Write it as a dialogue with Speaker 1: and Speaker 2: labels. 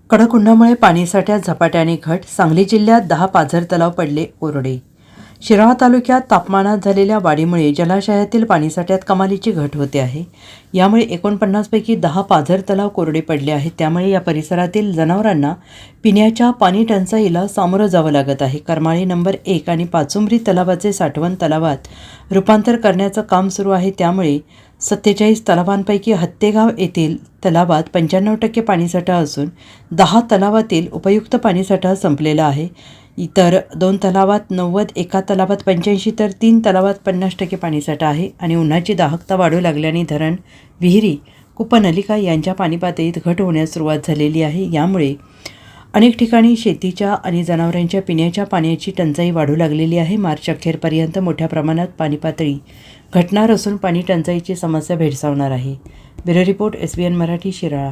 Speaker 1: कडक उन्हामुळे पाणीसाठ्यात झपाट्याने घट. सांगली जिल्ह्यात 10 पाझर तलाव पडले कोरडे. शिराळा तालुक्यात तापमानात झालेल्या वाढीमुळे जलाशयातील पाणीसाठ्यात कमालीची घट होते आहे. यामुळे 49 पैकी 10 पाझर तलाव कोरडे पडले आहेत. त्यामुळे या परिसरातील जनावरांना पिण्याच्या पाणी टंचाईला सामोरं जावं लागत आहे. करमाळी नंबर 1 आणि पाचुंबरी तलावाचे साठवण तलावात रूपांतर करण्याचं काम सुरू आहे. त्यामुळे 47 तलावांपैकी हत्तेगाव येथील तलावात 95% पाणीसाठा असून 10 तलावातील उपयुक्त पाणीसाठा संपलेला आहे. इतर 2 तलावात 90, एका तलावात 85 तर 3 तलावात 50% पाणीसाठा आहे. आणि उन्हाची दाहकता वाढू लागल्याने धरण, विहिरी, कूपनलिका यांच्या पाणीपातळीत घट होण्यास सुरुवात झालेली आहे. यामुळे अनेक ठिकाणी शेतीच्या आणि जनावरांच्या पिण्याच्या पाण्याची टंचाई वाढू लागलेली आहे. मार्च अखेरपर्यंत मोठ्या प्रमाणात पाणीपातळी घटणार असून पाणी टंचाईची समस्या भेडसावणार आहे. Bureau report, SBN Marathi, Shirala.